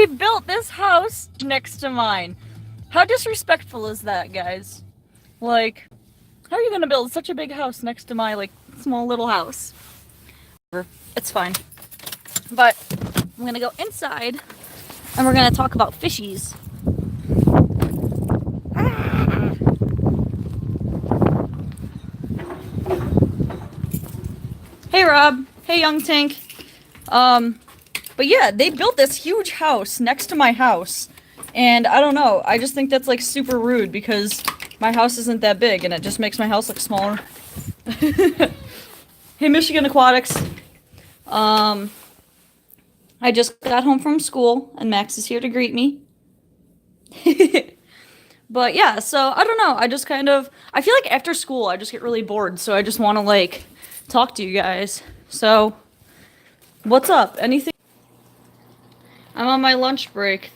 They built this house next to mine. How disrespectful is that, guys? Like, how are you gonna build such a big house next to my, like, small little house? It's fine. But I'm gonna go inside and we're gonna talk about fishies. Hey Rob. Hey Young Tank. But yeah, they built this huge house next to my house. And I don't know, I just think that's like super rude because my house isn't that big and it just makes my house look smaller. Hey Michigan Aquatics. I just got home from school and Max is here to greet me. But yeah, so I don't know, I just kind of, I feel like after school I just get really bored, so I just want to like talk to you guys. So, what's up? Anything? I'm on my lunch break.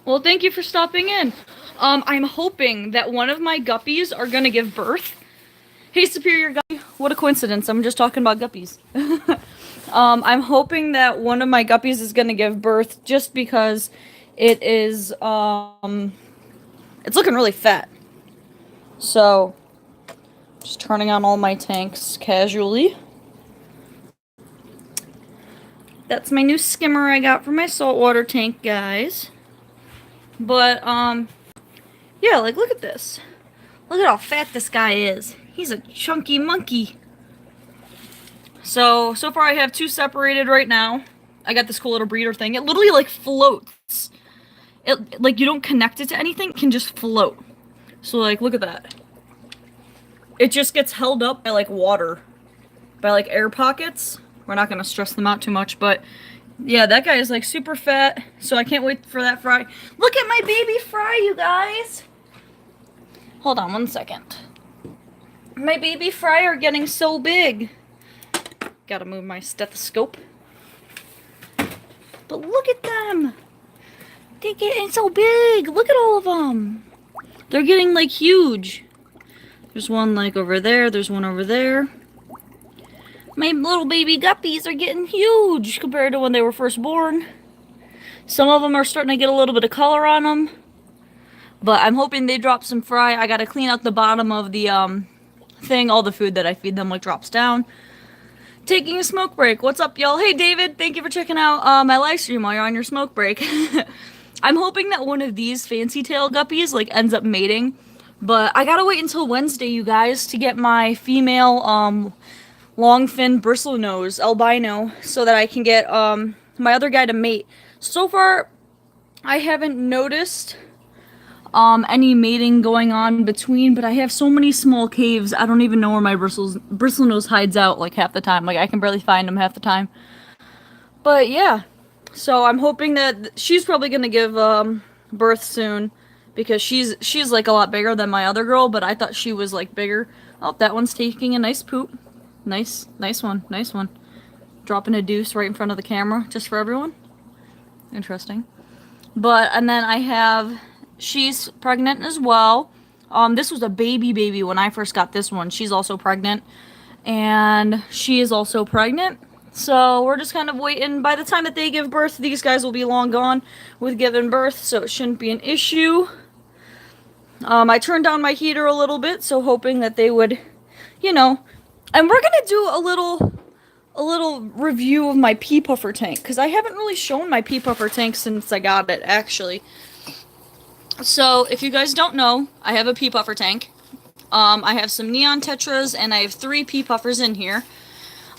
Well, thank you for stopping in. I'm hoping that one of my guppies are gonna give birth. Hey, Superior Guppy. What a coincidence. I'm just talking about guppies. I'm hoping that one of my guppies is gonna give birth just because it is, it's looking really fat. So, just turning on all my tanks casually. That's my new skimmer I got for my saltwater tank, guys. But, yeah, like, look at this. Look at how fat this guy is. He's a chunky monkey. So far I have 2 separated right now. I got this cool little breeder thing. It literally, like, floats. It, like, you don't connect it to anything, it can just float. So, like, look at that. It just gets held up by, like, water. By, like, air pockets. We're not gonna stress them out too much, but yeah, that guy is like super fat, so I can't wait for that fry. Look at my baby fry, you guys! Hold on 1 second. My baby fry are getting so big. Gotta move my stethoscope. But look at them! They're getting so big! Look at all of them! They're getting like huge. There's one like over there, there's one over there. My little baby guppies are getting huge compared to when they were first born. Some of them are starting to get a little bit of color on them. But I'm hoping they drop some fry. I gotta clean out the bottom of the thing. All the food that I feed them like drops down. Taking a smoke break. What's up, y'all? Hey, David. Thank you for checking out my live stream while you're on your smoke break. I'm hoping that one of these fancy tail guppies like ends up mating. But I gotta wait until Wednesday, you guys, to get my female long-fin bristlenose albino so that I can get my other guy to mate. So far, I haven't noticed any mating going on between, but I have so many small caves, I don't even know where my bristlenose hides out like half the time. Like, I can barely find him half the time. But yeah, so I'm hoping that she's probably gonna give birth soon because she's like a lot bigger than my other girl, but I thought she was like bigger. Oh, that one's taking a nice poop. Nice one, nice one. Dropping a deuce right in front of the camera, just for everyone. Interesting. But, and then I have, she's pregnant as well. This was a baby when I first got this one. She's also pregnant. And she is also pregnant. So, we're just kind of waiting. By the time that they give birth, these guys will be long gone with giving birth, so it shouldn't be an issue. I turned down my heater a little bit, so hoping that they would, you know. And we're gonna do a little review of my pea puffer tank, because I haven't really shown my pea puffer tank since I got it, actually. So, if you guys don't know, I have a pea puffer tank. I have some neon tetras, and I have 3 pea puffers in here.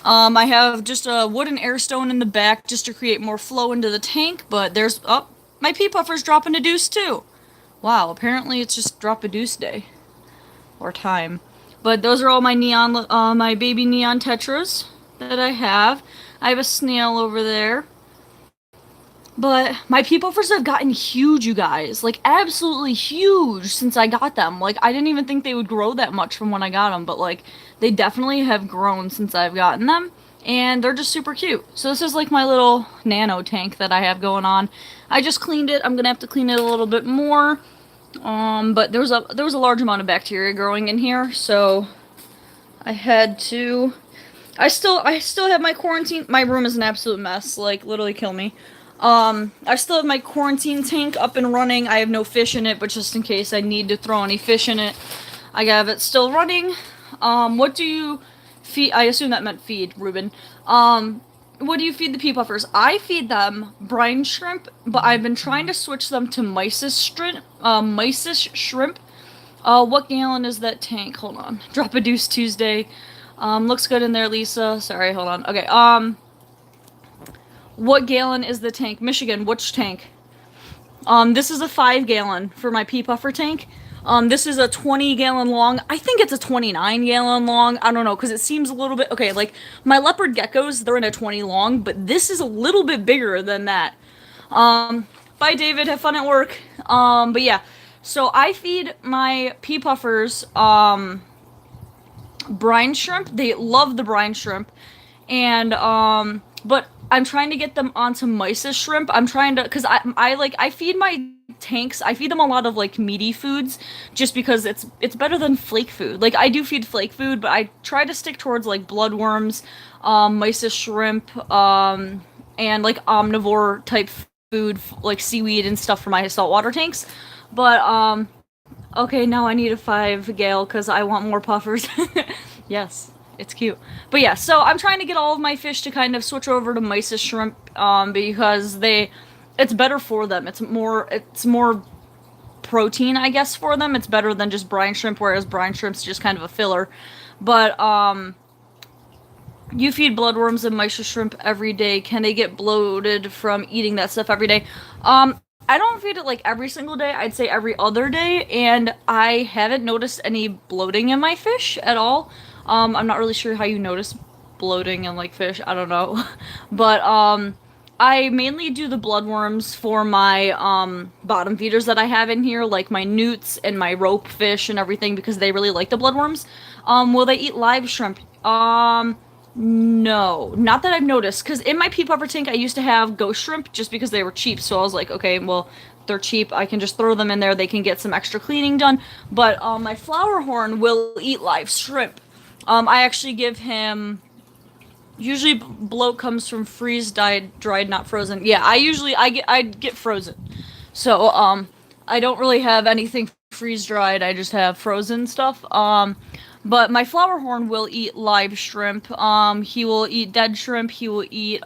I have just a wooden air stone in the back, just to create more flow into the tank, but there's, oh, my pea puffer's dropping a deuce, too. Wow, apparently it's just drop a deuce day. Or time. But those are all my neon, my baby neon tetras that I have. I have a snail over there. But my pea puffers have gotten huge, you guys. Like, absolutely huge since I got them. Like, I didn't even think they would grow that much from when I got them. But, like, they definitely have grown since I've gotten them. And they're just super cute. So this is, like, my little nano tank that I have going on. I just cleaned it. I'm going to have to clean it a little bit more. But there was a large amount of bacteria growing in here. So I had to... I still have my quarantine. My room is an absolute mess. Like, literally kill me. I still have my quarantine tank up and running. I have no fish in it, but just in case I need to throw any fish in it, I have it still running. What do you feed? I assume that meant feed, Ruben. What do you feed the pea puffers? I feed them brine shrimp, but I've been trying to switch them to mysis shrimp. Mysis shrimp. What gallon is that tank? Hold on. Drop a deuce Tuesday. Looks good in there, Lisa. Sorry, hold on. Okay, what gallon is the tank? Michigan, which tank? This is a 5-gallon for my pea puffer tank. This is a 20-gallon long. I think it's a 29-gallon long. I don't know, because it seems a little bit... Okay, like, my leopard geckos, they're in a 20 long, but this is a little bit bigger than that. Bye, David. Have fun at work. But yeah. So I feed my pea puffers, brine shrimp. They love the brine shrimp. And, but I'm trying to get them onto mysis shrimp. I'm trying to, cause I feed my tanks, I feed them a lot of, like, meaty foods, just because it's better than flake food. Like, I do feed flake food, but I try to stick towards, like, bloodworms, mysis shrimp, and, like, omnivore type food, like seaweed and stuff for my saltwater tanks. But, okay, now I need a 5-gal, cause I want more puffers. Yes. It's cute. But yeah, so I'm trying to get all of my fish to kind of switch over to mysis shrimp, because it's better for them. It's more protein, I guess, for them. It's better than just brine shrimp, whereas brine shrimp's just kind of a filler. But, you feed bloodworms and mysis shrimp every day. Can they get bloated from eating that stuff every day? I don't feed it, like, every single day. I'd say every other day, and I haven't noticed any bloating in my fish at all. I'm not really sure how you notice bloating in, like, fish. I don't know. But, I mainly do the bloodworms for my, bottom feeders that I have in here, like my newts and my rope fish and everything, because they really like the bloodworms. Will they eat live shrimp? No. Not that I've noticed, because in my pea puffer tank, I used to have ghost shrimp, just because they were cheap, so I was like, okay, well, they're cheap, I can just throw them in there, they can get some extra cleaning done. But, my flower horn will eat live shrimp. I actually give him... Usually bloat comes from freeze-dried, not frozen. Yeah, I get frozen. So, I don't really have anything freeze-dried, I just have frozen stuff. But my flower horn will eat live shrimp. He will eat dead shrimp, he will eat,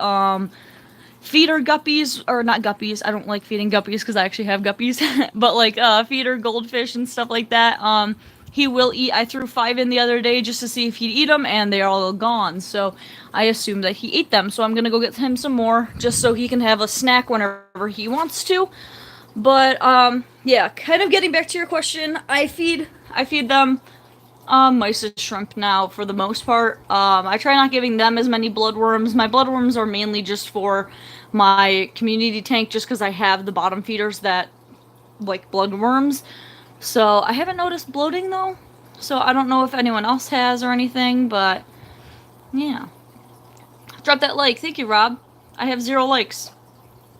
feeder guppies, or not guppies, I don't like feeding guppies because I actually have guppies, but like, feeder goldfish and stuff like that. He will eat. I threw 5 in the other day just to see if he'd eat them, and they're all gone. So I assumed that he ate them. So I'm gonna go get him some more, just so he can have a snack whenever he wants to. But yeah, kind of getting back to your question, I feed them mysis shrimp now for the most part. I try not giving them as many bloodworms. My bloodworms are mainly just for my community tank, just because I have the bottom feeders that like bloodworms. So, I haven't noticed bloating, though. So, I don't know if anyone else has or anything, but... yeah. Drop that like. Thank you, Rob. I have 0 likes.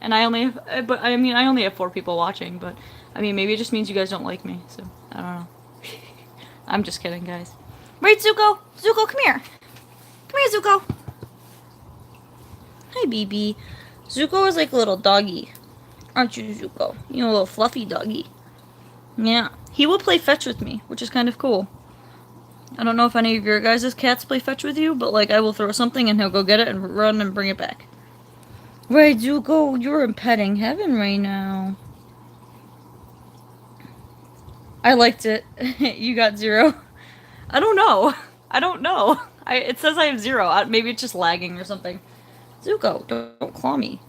And I only have... I only have 4 people watching, but... I mean, maybe it just means you guys don't like me, so... I don't know. I'm just kidding, guys. Right, Zuko? Zuko, come here. Come here, Zuko. Hi, BB. Zuko is like a little doggy. Aren't you, Zuko? You're a little fluffy doggy. Yeah, he will play fetch with me, which is kind of cool. I don't know if any of your guys' cats play fetch with you, but, like, I will throw something and he'll go get it and run and bring it back. Right, Zuko, you're in petting heaven right now. I liked it. You got 0. I don't know. I don't know. It says I have 0. Maybe it's just lagging or something. Zuko, don't claw me.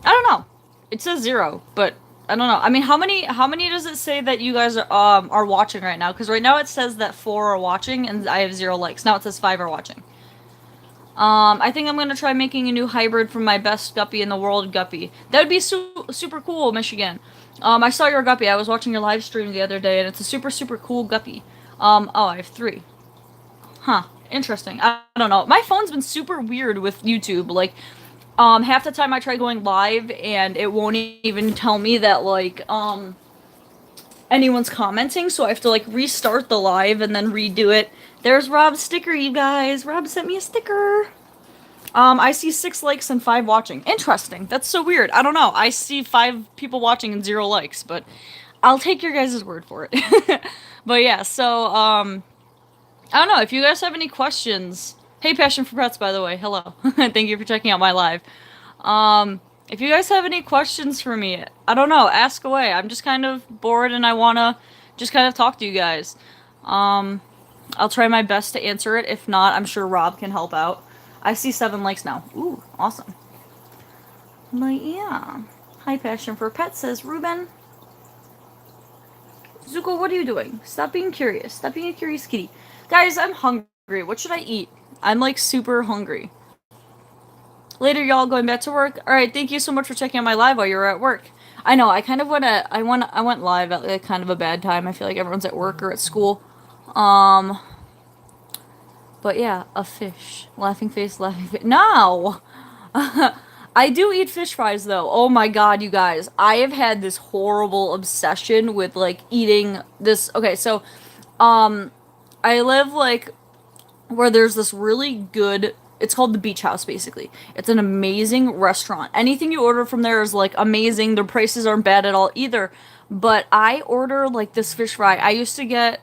I don't know. It says 0, but... I don't know. I mean, how many does it say that you guys are watching right now? Because right now it says that 4 are watching, and I have 0 likes. Now it says 5 are watching. I think I'm gonna try making a new hybrid from my best guppy in the world guppy. That would be super cool, Michigan. I saw your guppy. I was watching your live stream the other day, and it's a super cool guppy. Oh, I have 3. Huh. Interesting. I don't know. My phone's been super weird with YouTube. Like... half the time I try going live, and it won't even tell me that, like, anyone's commenting, so I have to, like, restart the live and then redo it. There's Rob's sticker, you guys! Rob sent me a sticker! I see 6 likes and 5 watching. Interesting. That's so weird. I don't know. I see 5 people watching and 0 likes, but I'll take your guys' word for it. But yeah, so, I don't know. If you guys have any questions... Hey, Passion for Pets, by the way. Hello. Thank you for checking out my live. If you guys have any questions for me, I don't know. Ask away. I'm just kind of bored and I want to just kind of talk to you guys. I'll try my best to answer it. If not, I'm sure Rob can help out. I see 7 likes now. Ooh, awesome. But yeah. Hi, Passion for Pets, says Ruben. Zuko, what are you doing? Stop being curious. Stop being a curious kitty. Guys, I'm hungry. What should I eat? I'm like super hungry. Later, y'all, going back to work. Alright, thank you so much for checking out my live while you were at work. I know, I kind of I went live at like kind of a bad time. I feel like everyone's at work or at school. But yeah, a fish. Laughing face, laughing face. No! I do eat fish fries though. Oh my god, you guys. I have had this horrible obsession with like eating this. Okay, so, I live like where there's this really good, it's called the Beach House, basically. It's an amazing restaurant. Anything you order from there is, like, amazing. Their prices aren't bad at all, either. But I order, like, this fish fry. I used to get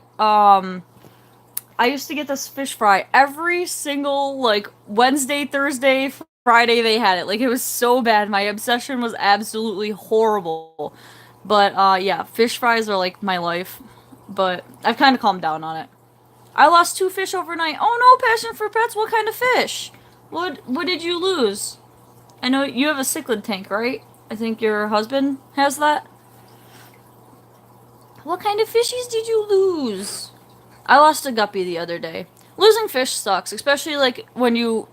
this fish fry every single, like, Wednesday, Thursday, Friday they had it. Like, it was so bad. My obsession was absolutely horrible. But, yeah, fish fries are, like, my life. But I've kind of calmed down on it. I lost 2 fish overnight. Oh no, Passion for Pets, what kind of fish? What did you lose? I know you have a cichlid tank, right? I think your husband has that. What kind of fishies did you lose? I lost a guppy the other day. Losing fish sucks, especially like when you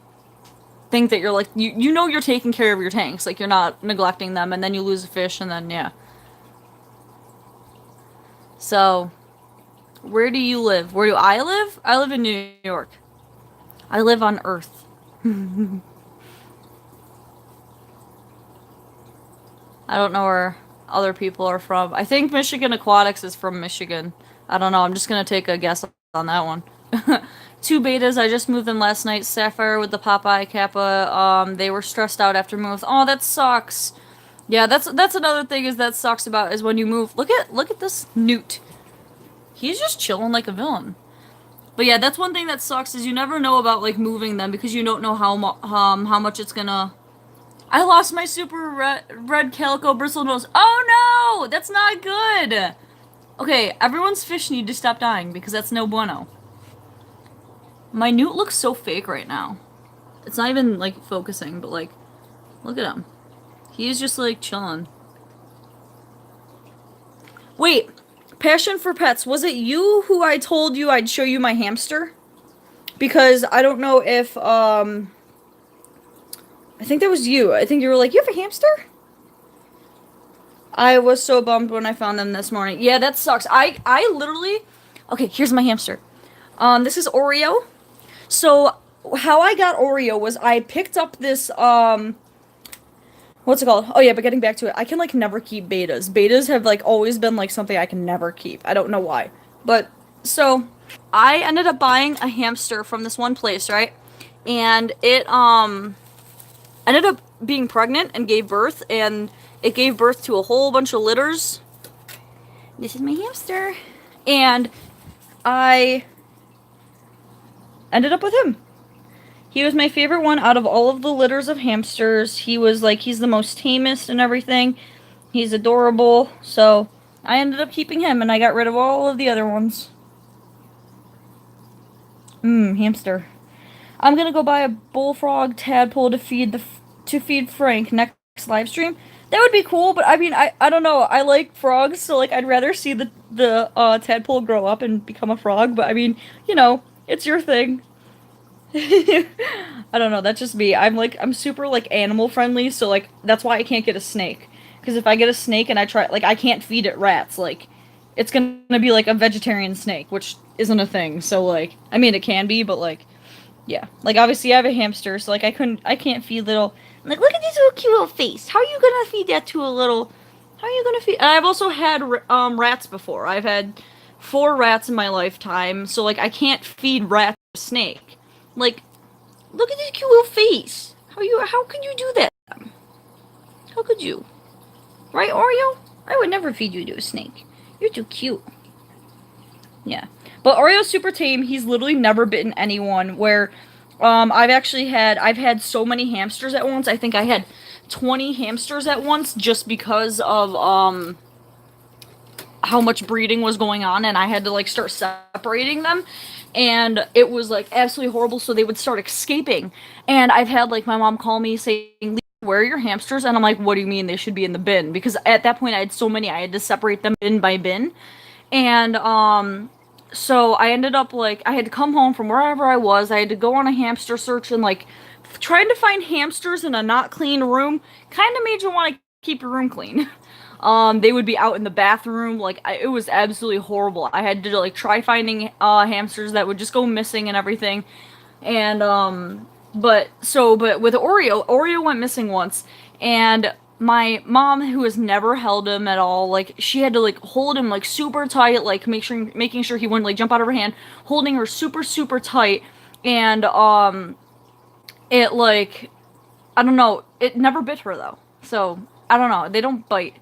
think that you're like, you know you're taking care of your tanks, like you're not neglecting them, and then you lose a fish, and then yeah. So... where do you live? Where do I live? I live in New York. I live on Earth. I don't know where other people are from. I think Michigan Aquatics is from Michigan. I don't know. I'm just gonna take a guess on that one. 2 betas. I just moved them last night. Sapphire with the Popeye Kappa. They were stressed out after move. Oh, that sucks. Yeah, that's another thing is that sucks about is when you move. Look at this newt. He's just chilling like a villain. But yeah, that's one thing that sucks is you never know about like moving them because you don't know how much it's gonna. I lost my super red calico bristle nose. Oh no, that's not good. Okay, everyone's fish need to stop dying because that's no bueno. My newt looks so fake right now. It's not even like focusing, but like, look at him. He's just like chilling. Wait. Passion for Pets, was it you who I told you I'd show you my hamster? Because I don't know if, I think that was you. I think you were like, you have a hamster? I was so bummed when I found them this morning. Yeah, that sucks. I literally... Okay, here's my hamster. This is Oreo. So, how I got Oreo was I picked up this, what's it called? Oh yeah, but getting back to it, I can like never keep betas. Betas have like always been like something I can never keep. I don't know why. But, so, I ended up buying a hamster from this one place, right? And it, ended up being pregnant and gave birth, and it gave birth to a whole bunch of litters. This is my hamster. And I ended up with him. He was my favorite one out of all of the litters of hamsters. He was like, he's the most tamest and everything. He's adorable. So I ended up keeping him and I got rid of all of the other ones. Hamster. I'm gonna go buy a bullfrog tadpole to feed Frank next live stream. That would be cool, but I mean, I don't know. I like frogs, so like I'd rather see the tadpole grow up and become a frog. But I mean, you know, it's your thing. I don't know, that's just me. I'm super, like, animal friendly, so, like, that's why I can't get a snake. Because if I get a snake and I try, like, I can't feed it rats, like, it's gonna be, like, a vegetarian snake, which isn't a thing, so, like, I mean, it can be, but, like, yeah. Like, obviously, I have a hamster, so, like, I can't feed little, like, look at this little cute little face. How are you gonna feed that to a little, how are you gonna feed, and I've also had, rats before. I've had 4 rats in my lifetime, so, like, I can't feed rats a snake. Like, Look at this cute little face. How could you do that? How could you? Right, Oreo? I would never feed you to a snake. You're too cute. Yeah. But Oreo's super tame. He's literally never bitten anyone, where I've had so many hamsters at once. I think I had 20 hamsters at once just because of how much breeding was going on, and I had to like start separating them, and it was like absolutely horrible. So they would start escaping, and I've had like my mom call me saying, "Where are your hamsters?" And I'm like, "What do you mean they should be in the bin?" Because at that point I had so many, I had to separate them bin by bin, and so I ended up like I had to come home from wherever I was. I had to go on a hamster search, and like trying to find hamsters in a not clean room kind of made you want to keep your room clean. They would be out in the bathroom, like it was absolutely horrible. I had to like try finding hamsters that would just go missing and everything. And but with Oreo went missing once, and my mom, who has never held him at all, like she had to like hold him like super tight, like making sure he wouldn't like jump out of her hand, holding her super super tight, and it like I don't know, it never bit her though. So I don't know, they don't bite.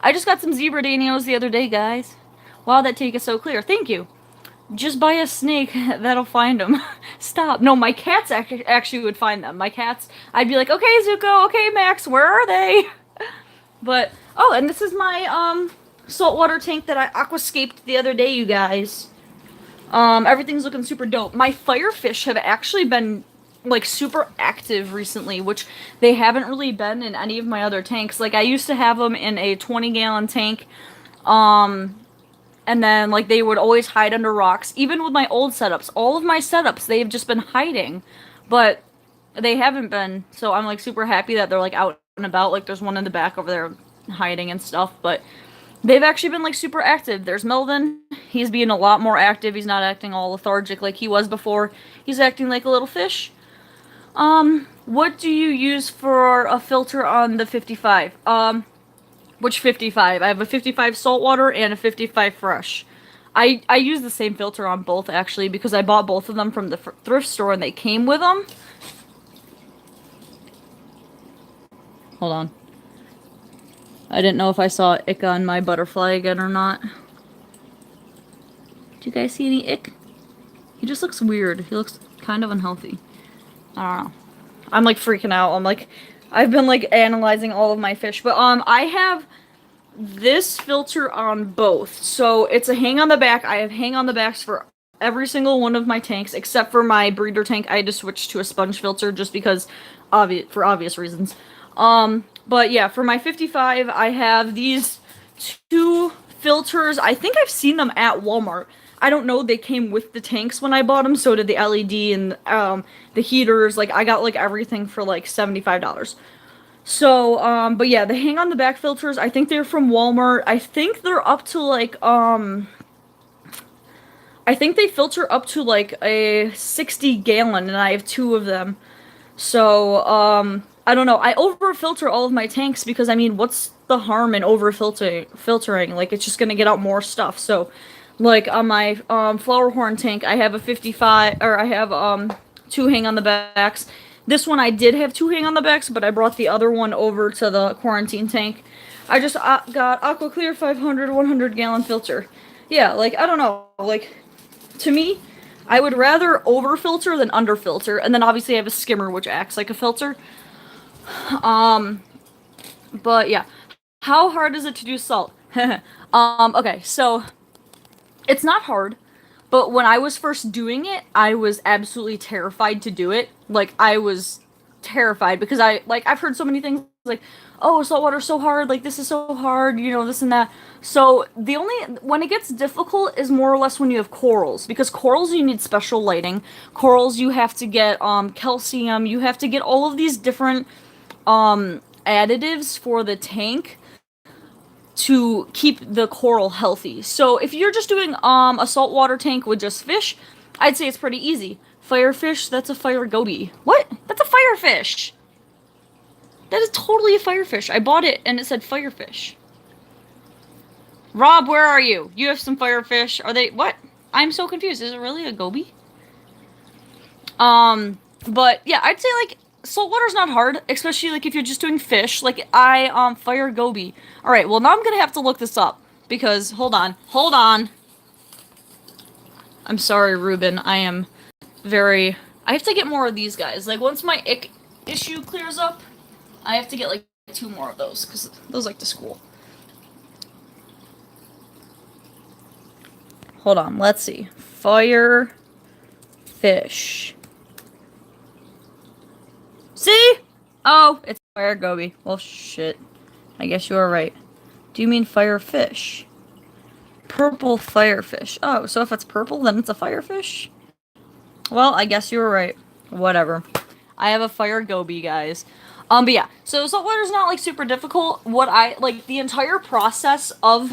I just got some zebra danios the other day, guys. Wow, that take is so clear. Thank you. Just buy a snake, that'll find them. Stop. No, my cats actually would find them. My cats, I'd be like, okay, Zuko, okay, Max, where are they? But, oh, and this is my, saltwater tank that I aquascaped the other day, you guys. Everything's looking super dope. My firefish have actually been, like, super active recently, which they haven't really been in any of my other tanks. Like, I used to have them in a 20-gallon tank, and then, like, they would always hide under rocks. Even with my old setups, all of my setups, they've just been hiding. But they haven't been, so I'm, like, super happy that they're, like, out and about. Like, there's one in the back over there hiding and stuff. But they've actually been, like, super active. There's Melvin. He's being a lot more active. He's not acting all lethargic like he was before. He's acting like a little fish. What do you use for a filter on the 55? Which 55? I have a 55 saltwater and a 55 fresh. I use the same filter on both, actually, because I bought both of them from the thrift store and they came with them. Hold on. I didn't know if I saw ick on my butterfly again or not. Do you guys see any ick? He just looks weird. He looks kind of unhealthy. I don't know. I'm like freaking out. I've been like analyzing all of my fish, but I have this filter on both. So it's a hang on the back. I have hang on the backs for every single one of my tanks, except for my breeder tank. I had to switch to a sponge filter just because for obvious reasons. But yeah, for my 55, I have these two filters. I think I've seen them at Walmart. I don't know, they came with the tanks when I bought them, so did the LED and the heaters. Like, I got like everything for like $75. So, but yeah, the hang on the back filters, I think they're from Walmart. I think they're up to like, I think they filter up to like a 60 gallon, and I have two of them. So, I don't know. I over-filter all of my tanks because, I mean, what's the harm in over-filtering? Like, it's just gonna get out more stuff. So, like, on my, flower horn tank, I have a 55, or I have, two hang on the backs. This one I did have two hang on the backs, but I brought the other one over to the quarantine tank. I just got Aqua Clear 500 100-gallon filter. Yeah, like, I don't know. Like, to me, I would rather over-filter than under-filter. And then obviously I have a skimmer, which acts like a filter. But yeah. How hard is it to do salt? Okay, so it's not hard. But when I was first doing it, I was absolutely terrified to do it. Like, I was terrified because I've heard so many things like, oh, saltwater's so hard, like, this is so hard, you know, this and that. So, when it gets difficult is more or less when you have corals. Because corals, you need special lighting. Corals, you have to get, calcium, you have to get all of these different, additives for the tank to keep the coral healthy. So if you're just doing a saltwater tank with just fish, I'd say it's pretty easy. Firefish, that's a fire goby. What? That's a firefish! That is totally a firefish. I bought it and it said firefish. Rob, where are you? You have some firefish. Are they... What? I'm so confused. Is it really a goby? But yeah, I'd say like saltwater's not hard, especially like if you're just doing fish. Like I fire goby. All right, well now I'm gonna have to look this up because hold on. I'm sorry, Ruben. I am very. I have to get more of these guys. Like once my ick issue clears up, I have to get like 2 more of those because those like to school. Hold on, let's see. Fire fish. See? Oh, it's fire goby. Well, shit. I guess you are right. Do you mean fire fish? Purple firefish. Oh, so if it's purple, then it's a firefish? Well, I guess you were right. Whatever. I have a fire goby, guys. But yeah, so saltwater's not like super difficult. What I like the entire process of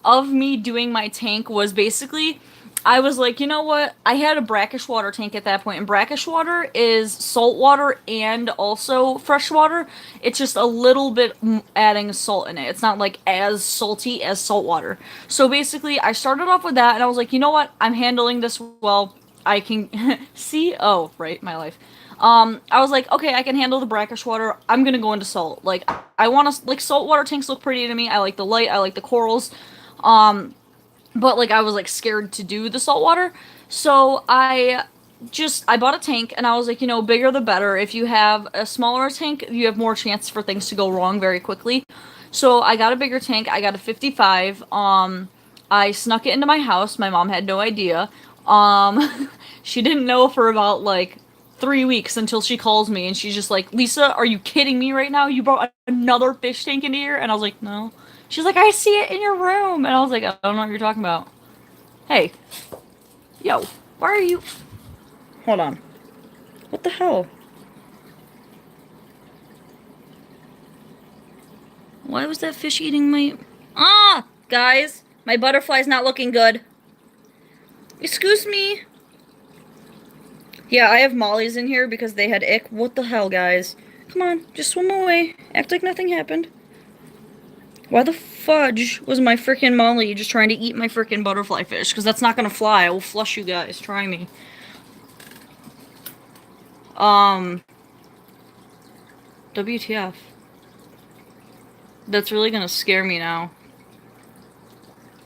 of me doing my tank was basically I was like, you know what? I had a brackish water tank at that point, and brackish water is salt water and also fresh water. It's just a little bit adding salt in it. It's not like as salty as salt water. So basically, I started off with that, and I was like, you know what? I'm handling this well. I can see. Oh, right, my life. I was like, okay, I can handle the brackish water. I'm gonna go into salt. Like, I want to like saltwater tanks look pretty to me. I like the light. I like the corals. But like I was like scared to do the saltwater, so I bought a tank and I was like, you know, bigger the better. If you have a smaller tank, you have more chance for things to go wrong very quickly. So I got a bigger tank. I got a 55. I snuck it into my house. My mom had no idea. She didn't know for about like 3 weeks until she calls me and she's just like, Lisa, are you kidding me right now? You brought another fish tank into here? And I was like, no. She's like, I see it in your room. And I was like, I don't know what you're talking about. Hey. Yo. Why are you... Hold on. What the hell? Why was that fish eating my... Ah! Guys, my butterfly's not looking good. Excuse me. Yeah, I have mollies in here because they had ick. What the hell, guys? Come on, just swim away. Act like nothing happened. Why the fudge was my freaking molly just trying to eat my freaking butterfly fish? Because that's not gonna fly. I will flush you guys. Try me. WTF. That's really gonna scare me now.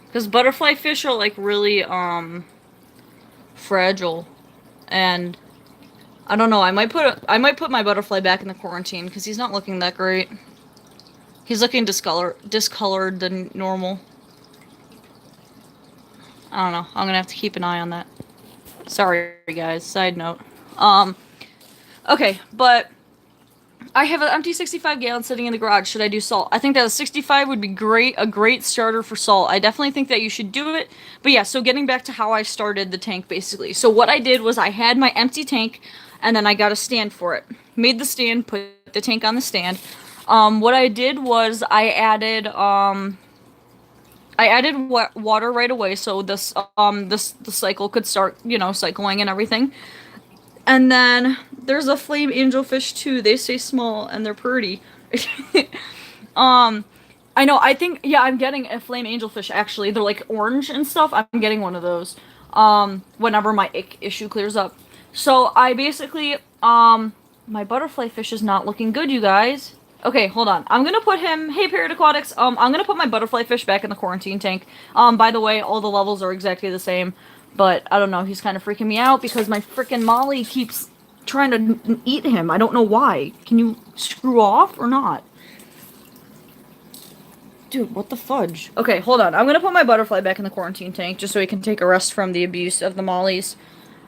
Because butterfly fish are like really, fragile. And I don't know, I might put my butterfly back in the quarantine because he's not looking that great. He's looking discolored than normal. I don't know. I'm gonna have to keep an eye on that. Sorry, guys. Side note. Okay, but I have an empty 65 gallon sitting in the garage. Should I do salt? I think that a 65 would be great, a great starter for salt. I definitely think that you should do it. But yeah, so getting back to how I started the tank, basically. So what I did was I had my empty tank, and then I got a stand for it. Made the stand, put the tank on the stand. What I did was I added water right away, so the cycle could start, you know, cycling and everything. And then there's a flame angelfish too. They stay small and they're pretty. I know. I think yeah, I'm getting a flame angelfish actually. They're like orange and stuff. I'm getting one of those. Whenever my ick issue clears up. So I basically my butterfly fish is not looking good, you guys. Okay, hold on. I'm gonna put him. Hey, Parrot Aquatics. I'm gonna put my butterfly fish back in the quarantine tank. By the way, all the levels are exactly the same. But I don't know, he's kind of freaking me out because my freaking molly keeps trying to eat him. I don't know why. Can you screw off or not? Dude, what the fudge? Okay, hold on. I'm gonna put my butterfly back in the quarantine tank just so he can take a rest from the abuse of the mollies.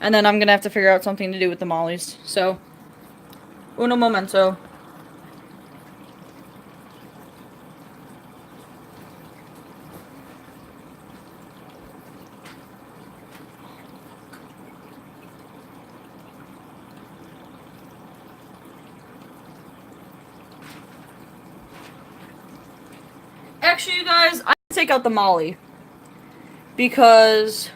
And then I'm gonna have to figure out something to do with the mollies. So, uno momento. Actually, you guys, I'm gonna take out the molly. Because...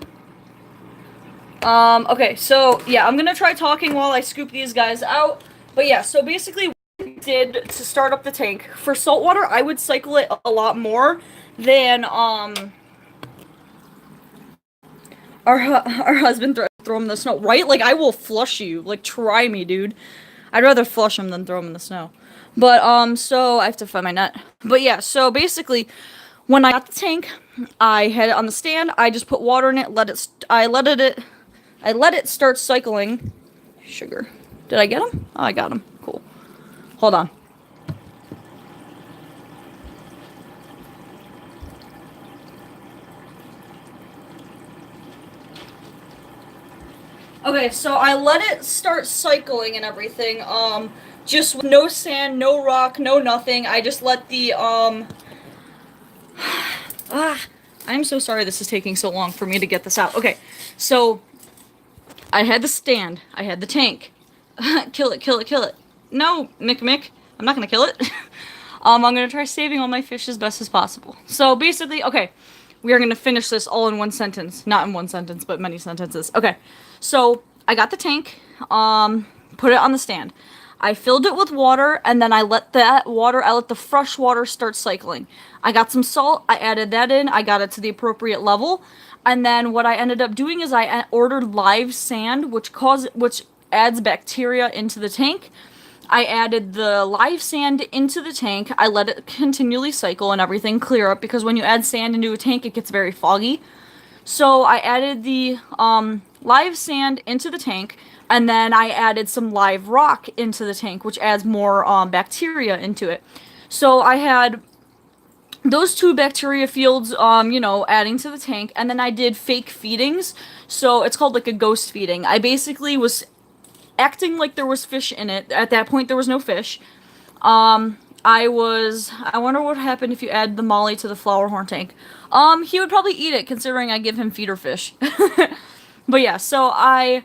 okay, so, yeah, I'm gonna try talking while I scoop these guys out. But yeah, so basically what I did to start up the tank, for saltwater, I would cycle it a lot more than, our husband throw them in the snow, right? Like, I will flush you. Like, try me, dude. I'd rather flush them than throw them in the snow. But, so I have to find my net. But yeah, so basically, when I got the tank, I had it on the stand. I just put water in it, I let it start cycling. Sugar. Did I get him? Oh, I got him. Cool. Hold on. Okay, so I let it start cycling and everything, just with no sand, no rock, no nothing. I just let the, I'm so sorry this is taking so long for me to get this out. Okay, so I had the stand, I had the tank. Kill it, kill it, kill it. No, Mick, I'm not gonna kill it. I'm gonna try saving all my fish as best as possible. So basically, okay, we are gonna finish this all in one sentence. Not in one sentence, but many sentences. Okay, so I got the tank, put it on the stand. I filled it with water, and then I let the fresh water start cycling. I got some salt, I added that in, I got it to the appropriate level, and then what I ended up doing is I ordered live sand, which adds bacteria into the tank. I added the live sand into the tank, I let it continually cycle and everything clear up, because when you add sand into a tank, it gets very foggy. So I added the live sand into the tank, and then I added some live rock into the tank, which adds more bacteria into it. So I had those two bacteria fields, adding to the tank, and then I did fake feedings. So it's called like a ghost feeding. I basically was acting like there was fish in it. At that point, there was no fish. I wonder what happened if you add the molly to the flower horn tank. He would probably eat it, considering I give him feeder fish. But yeah, so I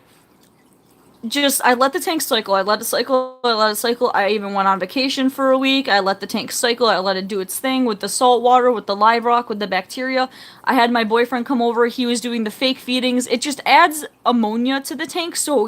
let the tank cycle. I let it cycle. I even went on vacation for a week. I let the tank cycle. I let it do its thing with the salt water, with the live rock, with the bacteria. I had my boyfriend come over. He was doing the fake feedings. It just adds ammonia to the tank, so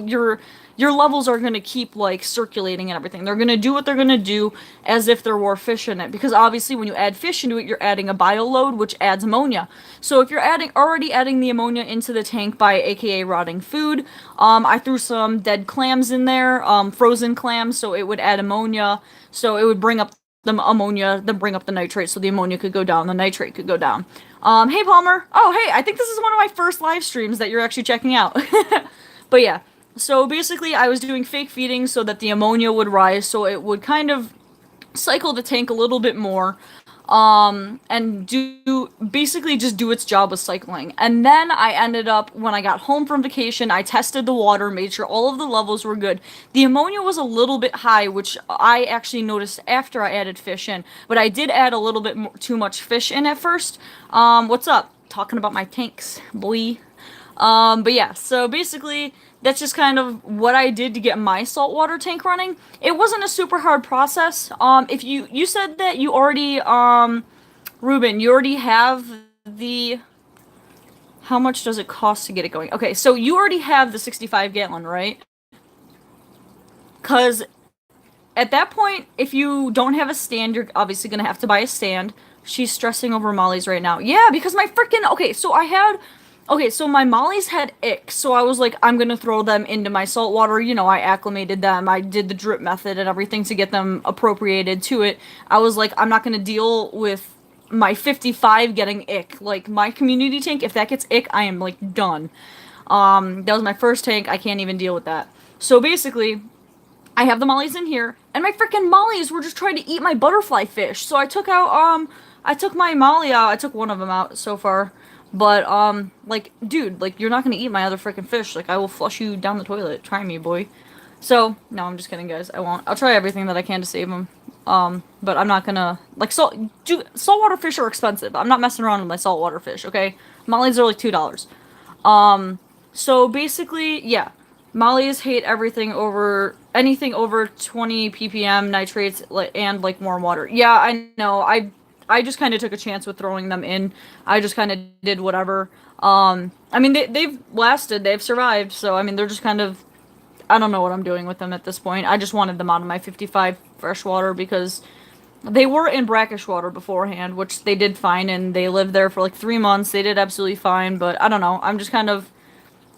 your levels are going to keep, like, circulating and everything. They're going to do what they're going to do as if there were fish in it. Because obviously when you add fish into it, you're adding a bioload, which adds ammonia. So if you're already adding the ammonia into the tank by aka rotting food, I threw some dead clams in there, frozen clams, so it would add ammonia. So it would bring up the ammonia, then bring up the nitrate, so the ammonia could go down, the nitrate could go down. Hey Palmer. Oh, hey, I think this is one of my first live streams that you're actually checking out. But yeah. So basically, I was doing fake feeding so that the ammonia would rise, so it would kind of cycle the tank a little bit more, and basically just do its job of cycling. And then I ended up, when I got home from vacation, I tested the water, made sure all of the levels were good. The ammonia was a little bit high, which I actually noticed after I added fish in, but I did add a little bit too much fish in at first. What's up? Talking about my tanks, boy. But yeah, so basically, that's just kind of what I did to get my saltwater tank running. It wasn't a super hard process. If you said that you already, Ruben, you already have the, how much does it cost to get it going? Okay, so you already have the 65 gallon, right? Cause at that point, if you don't have a stand, you're obviously gonna have to buy a stand. She's stressing over Molly's right now. Yeah, because my freaking, okay, so my mollies had ick, so I was like, I'm gonna throw them into my salt water. I acclimated them. I did the drip method and everything to get them appropriated to it. I was like, I'm not gonna deal with my 55 getting ick. Like, my community tank, if that gets ick, I am, like, done. That was my first tank. I can't even deal with that. So basically, I have the mollies in here, and my freaking mollies were just trying to eat my butterfly fish. So I took my molly out. I took one of them out so far. But, like, dude, like, you're not gonna eat my other freaking fish. Like, I will flush you down the toilet. Try me, boy. So, no, I'm just kidding, guys. I won't. I'll try everything that I can to save them. But I'm not gonna, like, saltwater fish are expensive. I'm not messing around with my saltwater fish, okay? Mollies are like $2. So basically, yeah. Mollies hate anything over 20 ppm nitrates, and, like, warm water. Yeah, I know. I just kind of took a chance with throwing them in. I just kind of did whatever. I mean, they've lasted. They've survived. So, I mean, they're just kind of... I don't know what I'm doing with them at this point. I just wanted them out of my 55 freshwater because they were in brackish water beforehand, which they did fine, and they lived there for like 3 months. They did absolutely fine, but I don't know. I'm just kind of...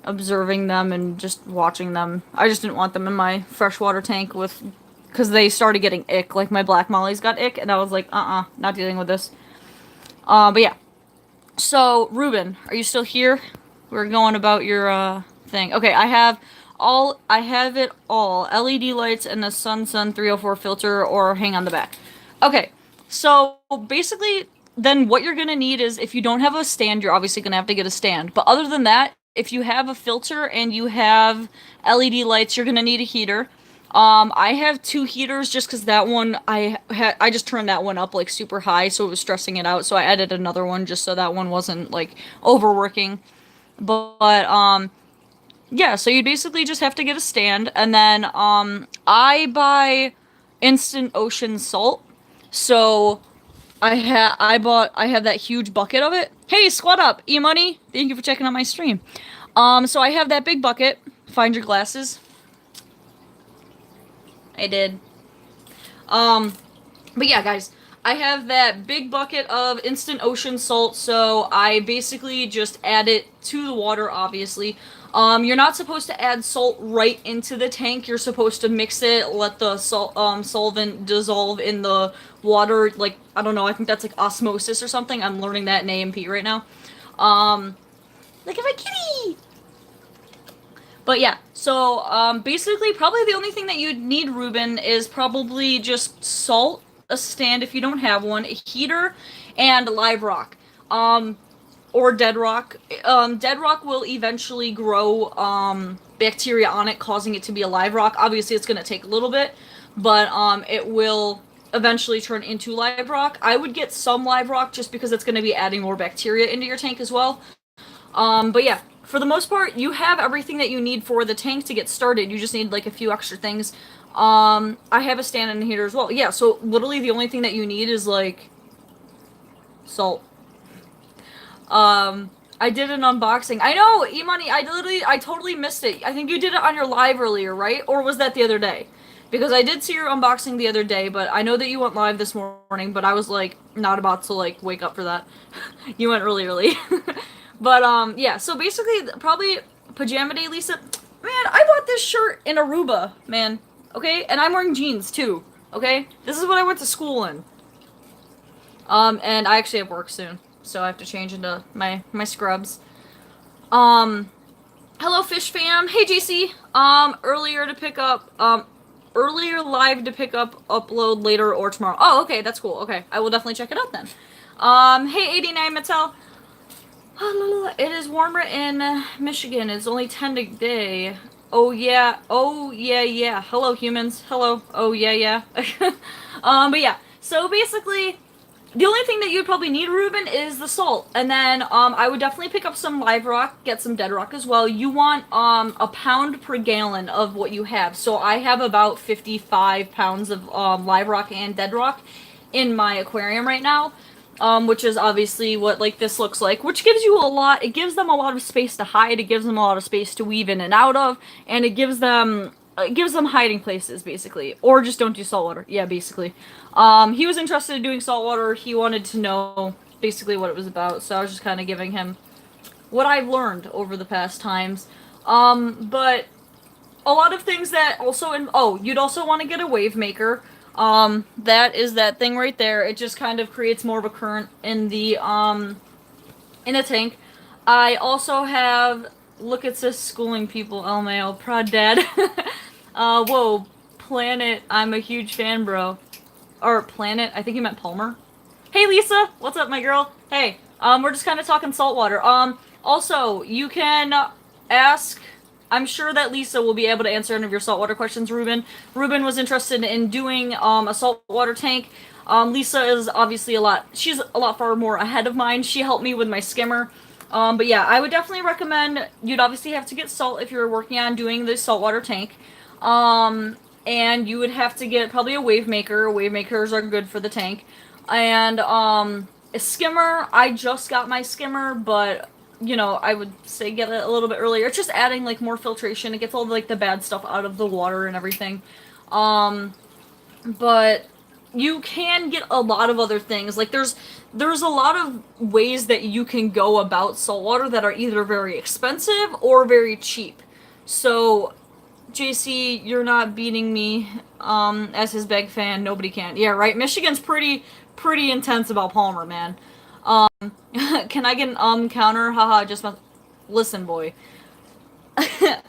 observing them and just watching them. I just didn't want them in my freshwater tank because they started getting ick. Like my black mollies got ick, and I was like, not dealing with this. But yeah. So, Ruben, are you still here? We're going about your thing. Okay, I have it all. LED lights and the Sun 304 filter, or hang on the back. Okay, so basically, then what you're gonna need is, if you don't have a stand, you're obviously gonna have to get a stand. But other than that, if you have a filter and you have LED lights, you're gonna need a heater. I have 2 heaters just because that one I just turned that one up like super high, so it was stressing it out. So I added another one just so that one wasn't like overworking. But yeah, so you basically just have to get a stand, and then I buy instant ocean salt. So I have that huge bucket of it. Hey, squat up, E-Money. Thank you for checking out my stream. So I have that big bucket. Find your glasses. I did. But yeah, guys, I have that big bucket of instant ocean salt, so I basically just add it to the water, obviously. You're not supposed to add salt right into the tank. You're supposed to mix it, let the solvent dissolve in the water, like, I don't know, I think that's like osmosis or something. I'm learning that in A&P right now. Look at my kitty! But yeah, so basically probably the only thing that you'd need, Ruben, is probably just salt, a stand if you don't have one, a heater, and live rock. Or dead rock. Dead rock will eventually grow bacteria on it, causing it to be a live rock. Obviously, it's going to take a little bit, but it will eventually turn into live rock. I would get some live rock just because it's going to be adding more bacteria into your tank as well. But yeah, for the most part, you have everything that you need for the tank to get started. You just need like a few extra things. I have a stand and a heater as well. Yeah, so literally the only thing that you need is like salt. I did an unboxing. I know, E-Money, I totally missed it. I think you did it on your live earlier, right? Or was that the other day? Because I did see your unboxing the other day, but I know that you went live this morning, but I was like not about to like wake up for that. You went really early. But, yeah, so basically, probably Pajama Day, Lisa. Man, I bought this shirt in Aruba, man, okay? And I'm wearing jeans, too, okay? This is what I went to school in. And I actually have work soon, so I have to change into my scrubs. Hello, Fish Fam. Hey, JC. Earlier live to pick up, upload later or tomorrow. Oh, okay, that's cool. Okay, I will definitely check it out then. Hey, 89 Mattel. It is warmer in Michigan. It's only 10 today. Oh yeah. Oh yeah, yeah. Hello, humans. Hello. Oh yeah, yeah. But yeah. So basically, the only thing that you'd probably need, Ruben, is the salt. And then, I would definitely pick up some live rock, get some dead rock as well. You want, a pound per gallon of what you have. So I have about 55 pounds of, live rock and dead rock in my aquarium right now. Which is obviously what, like, this looks like, which gives you a lot, it gives them a lot of space to hide, it gives them a lot of space to weave in and out of, and it gives them hiding places, basically. Or just don't do saltwater. Yeah, basically. He was interested in doing saltwater, he wanted to know, basically, what it was about, so I was just kind of giving him what I've learned over the past times. But a lot of things that also, you'd also want to get a wave maker. That is that thing right there. It just kind of creates more of a current in the, in a tank. I also have, look at this schooling people, LMAO, prod dad. Whoa, Planet, I'm a huge fan, bro. Or Planet, I think you meant Palmer. Hey, Lisa, what's up, my girl? Hey, we're just kind of talking saltwater. Also, you can ask... I'm sure that Lisa will be able to answer any of your saltwater questions, Ruben. Ruben was interested in doing a saltwater tank. Lisa is obviously she's a lot far more ahead of mine. She helped me with my skimmer. But yeah, I would definitely recommend, you'd obviously have to get salt if you're working on doing the saltwater tank. And you would have to get probably a wave maker. Wave makers are good for the tank. And a skimmer, I just got my skimmer, but... you know, I would say get it a little bit earlier. It's just adding, like, more filtration. It gets all, like, the bad stuff out of the water and everything. But, you can get a lot of other things. Like there's a lot of ways that you can go about saltwater that are either very expensive or very cheap. So JC, you're not beating me as his big fan. Nobody can. Yeah, right. Michigan's pretty intense about Palmer, man. Can I get an counter? Haha, just listen, boy.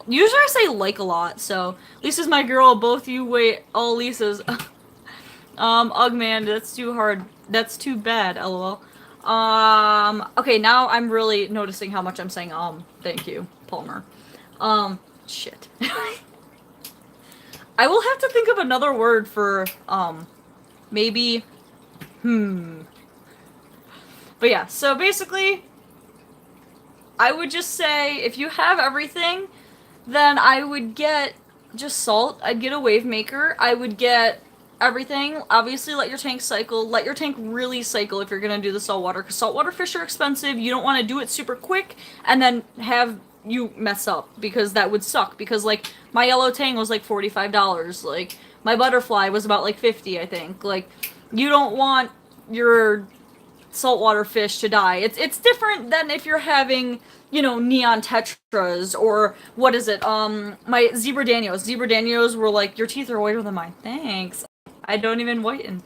Usually I say like a lot, so Lisa's my girl, both you wait all Lisa's. Ugh man, that's too hard. That's too bad, lol. Okay, now I'm really noticing how much I'm saying thank you, Palmer. Shit. I will have to think of another word for, maybe, But yeah, so basically, I would just say, if you have everything, then I would get just salt, I'd get a wave maker, I would get everything, obviously let your tank cycle, let your tank really cycle if you're gonna do the saltwater, because saltwater fish are expensive, you don't want to do it super quick, and then have you mess up, because that would suck, because like, my yellow tang was like $45, like, my butterfly was about like 50, I think, like, you don't want your saltwater fish to die. It's different than if you're having, you know, neon tetras or what is it? My zebra danios. Zebra danios were like, your teeth are whiter than mine. Thanks. I don't even whiten.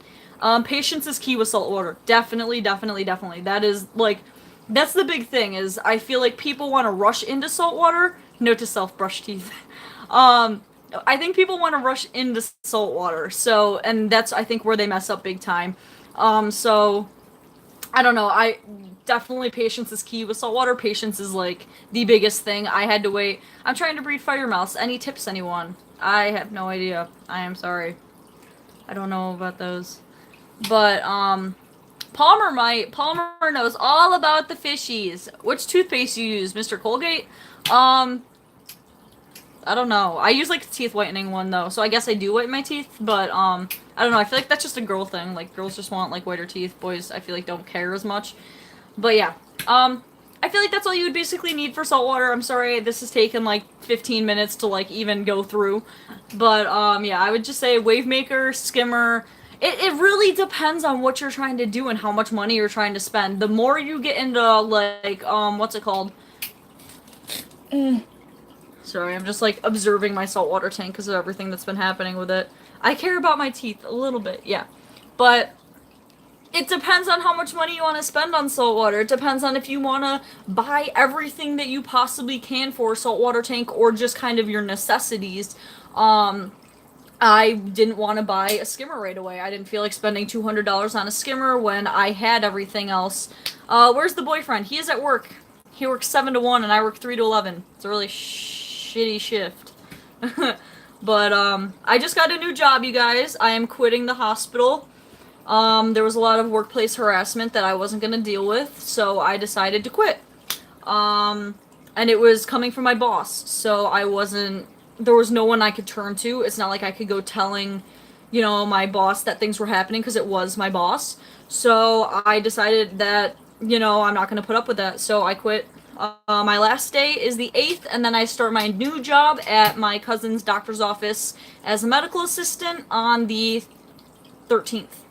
Patience is key with saltwater. Definitely. That is like, that's the big thing. Is I feel like people want to rush into saltwater. Note to self: brush teeth. I think people want to rush into saltwater. So, and that's I think where they mess up big time. So. I don't know, definitely patience is key with saltwater. Patience is like the biggest thing. I had to wait. I'm trying to breed fire mouse. Any tips, anyone? I have no idea. I am sorry. I don't know about those. But, Palmer knows all about the fishies. Which toothpaste you use, Mr. Colgate? I don't know. I use like the teeth whitening one though, so I guess I do whiten my teeth, but I don't know. I feel like that's just a girl thing. Like girls just want like whiter teeth. Boys, I feel like don't care as much. But yeah, I feel like that's all you would basically need for saltwater. I'm sorry this has taken like 15 minutes to like even go through, but yeah, I would just say wave maker, skimmer. It really depends on what you're trying to do and how much money you're trying to spend. The more you get into like what's it called? Sorry, I'm just like observing my saltwater tank because of everything that's been happening with it. I care about my teeth a little bit, yeah. But it depends on how much money you want to spend on saltwater. It depends on if you want to buy everything that you possibly can for a saltwater tank or just kind of your necessities. I didn't want to buy a skimmer right away. I didn't feel like spending $200 on a skimmer when I had everything else. Where's the boyfriend? He is at work. He works 7 to 1 and I work 3 to 11. It's a really shitty shift. But, I just got a new job, you guys. I am quitting the hospital. There was a lot of workplace harassment that I wasn't gonna deal with, so I decided to quit. And it was coming from my boss, so there was no one I could turn to. It's not like I could go telling, you know, my boss that things were happening, because it was my boss. So I decided that, you know, I'm not gonna put up with that, so I quit. My last day is the 8th, and then I start my new job at my cousin's doctor's office as a medical assistant on the 13th.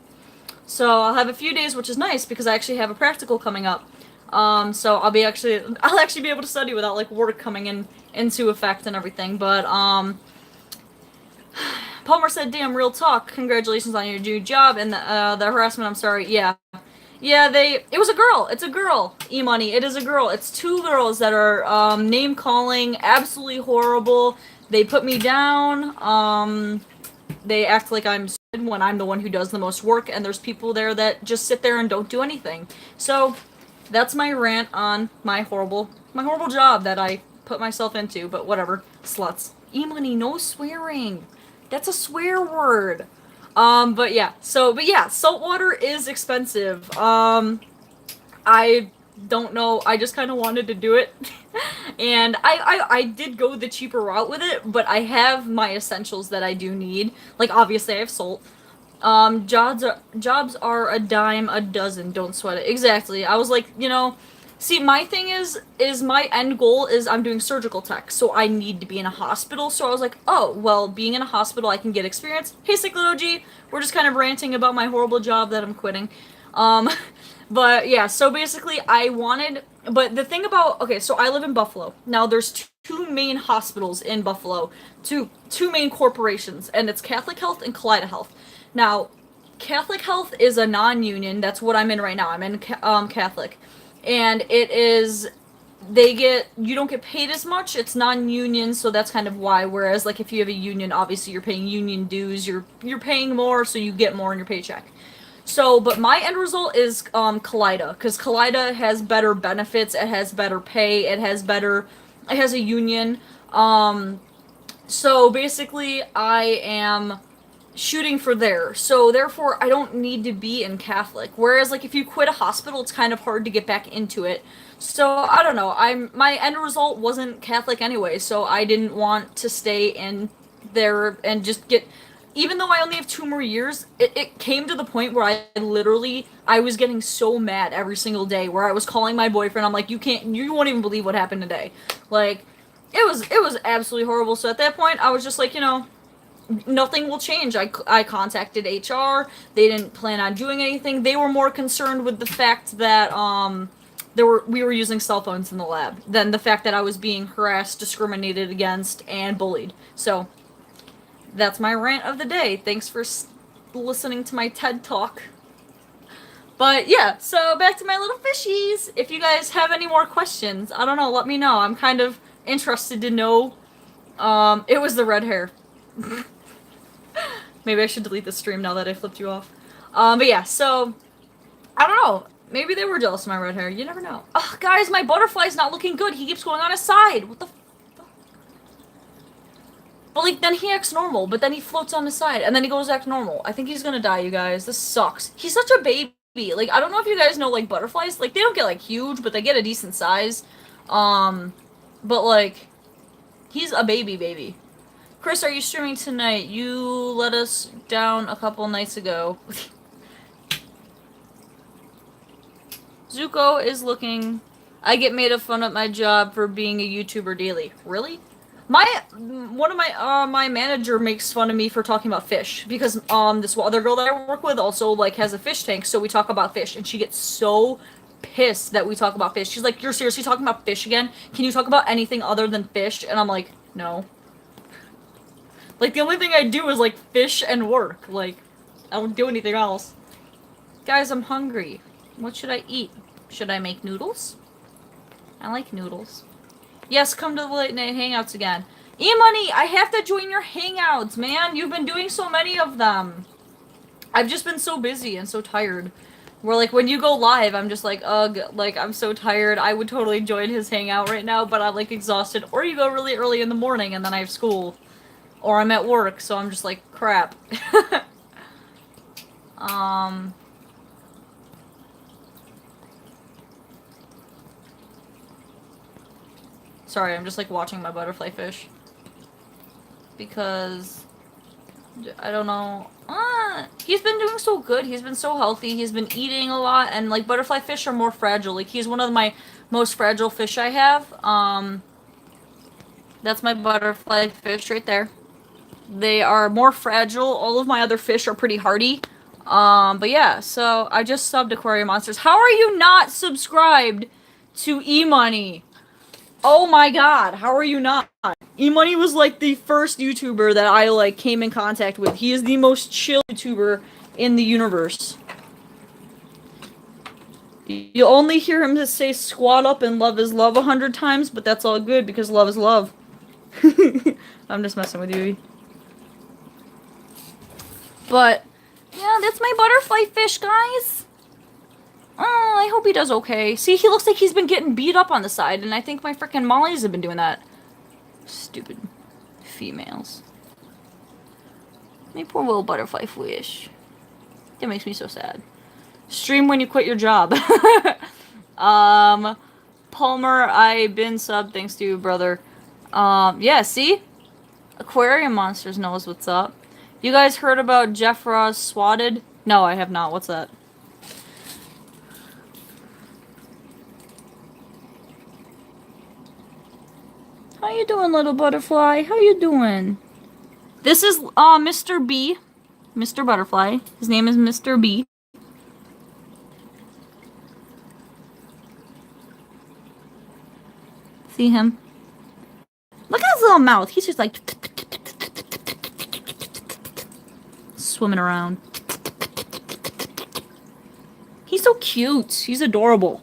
So I'll have a few days, which is nice because I actually have a practical coming up. So I'll actually be able to study without like work coming into effect and everything. But Palmer said, "Damn, real talk. Congratulations on your new job and the harassment. I'm sorry. Yeah." Yeah, it was a girl. It's a girl, E-Money. It is a girl. It's 2 girls that are, name-calling, absolutely horrible. They put me down, they act like I'm stupid when I'm the one who does the most work, and there's people there that just sit there and don't do anything. So, that's my rant on my horrible job that I put myself into, but whatever. Sluts. E-Money, no swearing. That's a swear word. But yeah, saltwater is expensive. I don't know, I just kind of wanted to do it. And I did go the cheaper route with it, but I have my essentials that I do need. Like, obviously I have salt. Jobs are a dime a dozen, don't sweat it. Exactly. I was like, you know, See, my thing is my end goal is I'm doing surgical tech, so I need to be in a hospital. So I was like, oh, well, being in a hospital, I can get experience. Hey, Cyclid OG, we're just kind of ranting about my horrible job that I'm quitting. Um, but yeah, so basically I wanted, but the thing about, okay, so I live in Buffalo. Now there's two main hospitals in Buffalo, two main corporations, and it's Catholic Health and Kaleida Health. Now, Catholic Health is a non-union. That's what I'm in right now. I'm in Catholic, and it is you don't get paid as much. It's non-union, so that's kind of why. Whereas like if you have a union, obviously you're paying union dues. You're paying more, so you get more in your paycheck. So, but my end result is Kaleida, because Kaleida has better benefits. It has better pay. It has a union. So basically, I am shooting for there. So therefore, I don't need to be in Catholic. Whereas, like, if you quit a hospital, it's kind of hard to get back into it. So I don't know. My end result wasn't Catholic anyway, so I didn't want to stay in there and just get. Even though I only have 2 more years, it came to the point where I was getting so mad every single day where I was calling my boyfriend. I'm like, you won't even believe what happened today. Like, it was absolutely horrible. So at that point, I was just like, nothing will change. I contacted HR. They didn't plan on doing anything. They were more concerned with the fact that we were using cell phones in the lab than the fact that I was being harassed, discriminated against, and bullied. So that's my rant of the day. Thanks for listening to my TED Talk. But yeah, so back to my little fishies. If you guys have any more questions, I don't know, let me know. I'm kind of interested to know. It was the red hair. Maybe I should delete the stream now that I flipped you off. But yeah, so I don't know. Maybe they were jealous of my red hair. You never know. Ugh, guys, my butterfly's not looking good. He keeps going on his side. What the fuck? But like, then he acts normal, but then he floats on his side, and then he goes act normal. I think he's gonna die, you guys. This sucks. He's such a baby. Like, I don't know if you guys know, like, butterflies. Like, they don't get, like, huge, but they get a decent size. But, like, he's a baby. Chris, are you streaming tonight? You let us down a couple nights ago. Zuko is looking... I get made fun at my job for being a YouTuber daily. Really? One of my manager makes fun of me for talking about fish, because this other girl that I work with also like has a fish tank, so we talk about fish, and she gets so pissed that we talk about fish. She's like, "You're seriously talking about fish again? Can you talk about anything other than fish?" And I'm like, "No." Like, the only thing I do is like fish and work. Like, I don't do anything else. Guys, I'm hungry. What should I eat? Should I make noodles? I like noodles. Yes, come to the late night hangouts again. E-Money, I have to join your hangouts, man. You've been doing so many of them. I've just been so busy and so tired. Where, like, when you go live, I'm just like, ugh, like, I'm so tired. I would totally join his hangout right now, but I'm, like, exhausted. Or you go really early in the morning and then I have school. Or I'm at work, so I'm just like, crap. Sorry, I'm just like watching my butterfly fish. Because I don't know. He's been doing so good. He's been so healthy. He's been eating a lot, and like butterfly fish are more fragile. Like he's one of my most fragile fish I have. That's my butterfly fish right there. They are more fragile. All of my other fish are pretty hardy. But yeah, so I just subbed Aquarium Monsters. How are you not subscribed to E-Money? Oh my god, how are you not? E-Money was like the first YouTuber that I like came in contact with. He is the most chill YouTuber in the universe. You'll only hear him just say squat up and love is love 100 times, but that's all good because love is love. I'm just messing with you. But, yeah, that's my butterfly fish, guys. Oh, I hope he does okay. See, he looks like he's been getting beat up on the side, and I think my frickin' mollies have been doing that. Stupid females. My poor little butterfly fish. That makes me so sad. Stream when you quit your job. Palmer, I've been subbed thanks to you, brother. Yeah, see? Aquarium Monsters knows what's up. You guys heard about Jeff Ross swatted? No, I have not. What's that? How you doing, little butterfly? How you doing? This is Mr. B. Mr. Butterfly. His name is Mr. B. See him? Look at his little mouth. He's just like swimming around. He's so cute. He's adorable.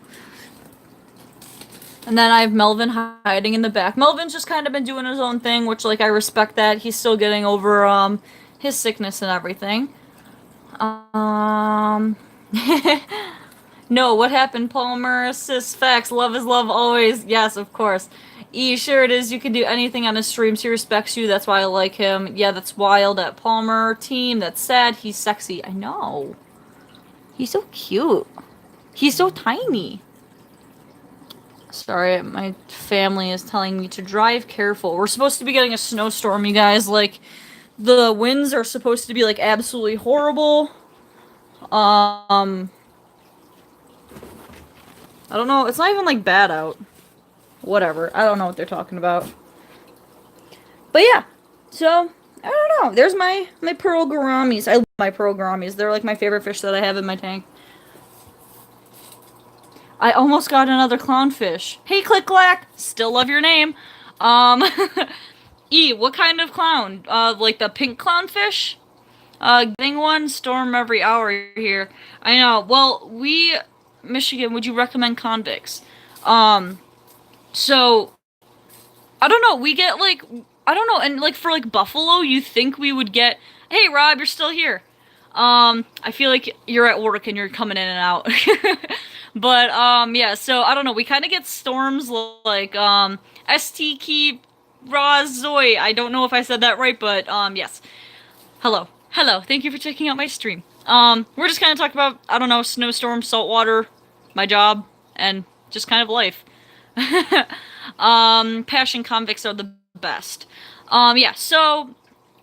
And then I have Melvin hiding in the back. Melvin's just kind of been doing his own thing, which, like, I respect that. He's still getting over, his sickness and everything. No, what happened, Palmer? Assist, facts, love is love always. Yes, of course. E, sure it is. You can do anything on his streams. He respects you. That's why I like him. Yeah, that's wild at Palmer. Team, that's sad. He's sexy. I know. He's so cute. He's so tiny. Sorry, my family is telling me to drive careful. We're supposed to be getting a snowstorm, you guys. Like, the winds are supposed to be, like, absolutely horrible. I don't know. It's not even, like, bad out. Whatever. I don't know what they're talking about. But yeah. So, I don't know. There's my pearl gouramis. I love my pearl gouramis. They're, like, my favorite fish that I have in my tank. I almost got another clownfish. Hey, Click Clack! Still love your name. E, what kind of clown? Like the pink clownfish? Getting one? Storm every hour here. I know. Well, Michigan, would you recommend convicts? So, I don't know. We get, like, I don't know. And, like, for, like, Buffalo, you think we would get, hey, Rob, you're still here. I feel like you're at work and you're coming in and out. But, yeah, so, I don't know, we kind of get storms like, ST Key Razoi. I don't know if I said that right, but, yes. Hello. Hello. Thank you for checking out my stream. We're just kind of talking about, I don't know, snowstorm, saltwater, my job, and just kind of life. Passion convicts are the best. Yeah, so,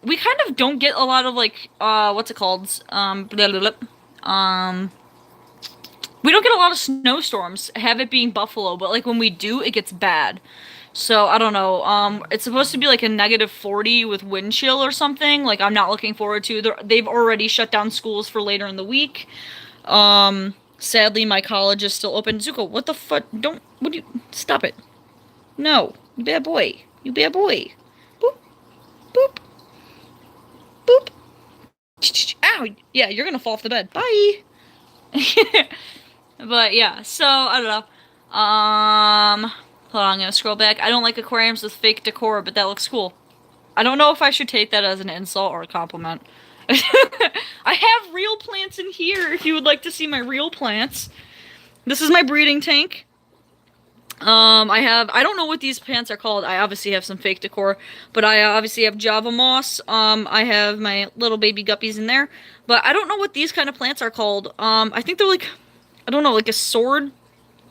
we kind of don't get a lot of, like, what's it called? We don't get a lot of snowstorms, have it being Buffalo, but, like, when we do, it gets bad. So, I don't know, it's supposed to be, like, a -40 with wind chill or something, like, I'm not looking forward to. They've already shut down schools for later in the week. Sadly, my college is still open. Zuko, what the fuck? Stop it. No, you bad boy. You bad boy. Boop. Boop. Boop. Ow! Yeah, you're gonna fall off the bed. Bye! But yeah, so, I don't know. Hold on, I'm gonna scroll back. I don't like aquariums with fake decor, but that looks cool. I don't know if I should take that as an insult or a compliment. I have real plants in here if you would like to see my real plants. This is my breeding tank. I don't know what these plants are called. I obviously have some fake decor, but I obviously have Java moss. I have my little baby guppies in there, but I don't know what these kind of plants are called. I think they're like, I don't know, like a sword